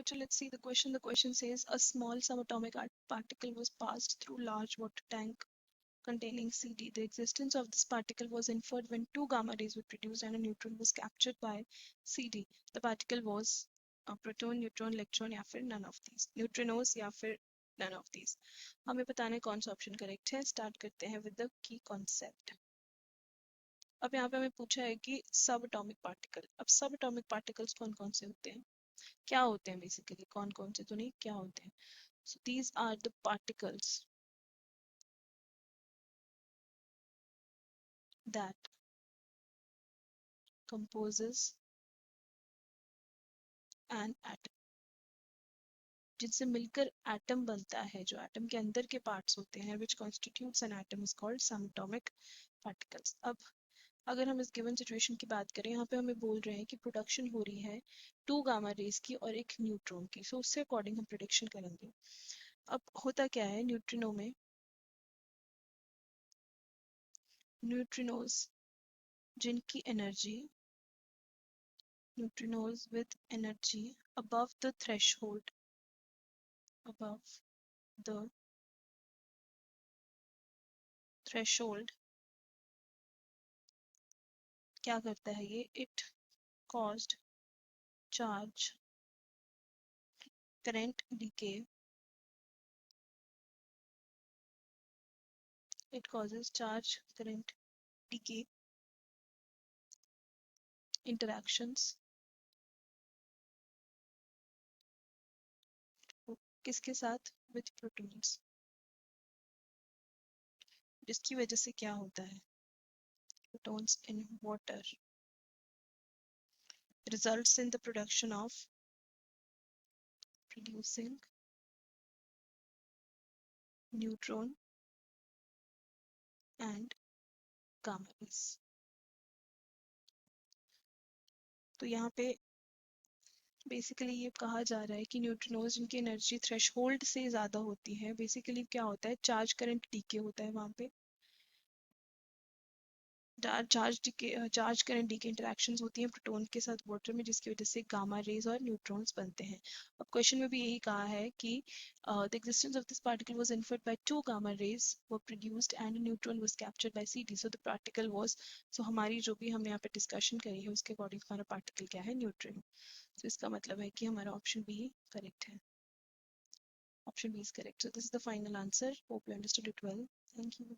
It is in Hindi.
chapter, let's see the question. The question says a small subatomic particle was passed through large water tank containing CD. The existence of this particle was inferred when two gamma rays were produced and a neutron was captured by CD. The particle was a proton, neutron, electron या फिर none of these. Neutrinos या फिर none of these. हमें बताना है कौन सा ऑप्शन करेक्ट है. स्टार्ट करते हैं विद द की कॉन्सेप्ट. अब यहाँ पे हमें पूछा है कि सब एटॉमिक पार्टिकल. अब सब एटॉमिक पार्टिकल्स कौन कौन से होते हैं, क्या होते हैं बेसिकली, कौन कौन से तो नहीं, क्या होते हैं. So these are the particles that composes an atom. जिनसे मिलकर एटम बनता है, जो एटम के अंदर के पार्ट्स होते हैं, which constitutes an atom is called subatomic particles. अब अगर हम इस गिवन सिचुएशन की बात करें, यहाँ पे हमें बोल रहे हैं कि प्रोडक्शन हो रही है टू गामा रेज की और एक न्यूट्रॉन की. सो उससे अकॉर्डिंग हम प्रिडिक्शन करेंगे. अब होता क्या है न्यूट्रिनो में, न्यूट्रिनोज जिनकी energy, neutrinos with energy above the threshold, above the threshold, क्या करता है ये, it caused charge current decay, it causes charge current decay interactions. किसके साथ, with protons, जिसकी वजह से क्या होता है, protons in water results in the production of, producing neutron and gamma rays. तो यहाँ पे बेसिकली ये कहा जा रहा है कि न्यूट्रिनोज जिनकी एनर्जी थ्रेशहोल्ड से ज़्यादा होती है, बेसिकली क्या होता है, चार्ज करंट डीके होता है वहाँ पे. चार्ज करंट डीके इंटरेक्शंस होती हैं प्रोटॉन के साथ वाटर में, जिसकी वजह से गामा रेज और न्यूट्रॉन्स बनते हैं. अब क्वेश्चन में भी यही कहा है कि the existence of this particle was inferred by two gamma rays were produced and neutron was captured by CD. So the particle was, so हमारी जो भी हमने यहाँ पे डिस्कशन करी है उसके अकॉर्डिंग हमारा पार्टिकल क्या है, न्यूट्रॉन. तो इसका मतलब है कि हमारा ऑप्शन बी करेक्ट है. Option B is correct. So this is the final answer. Hope you understood it well. Thank you.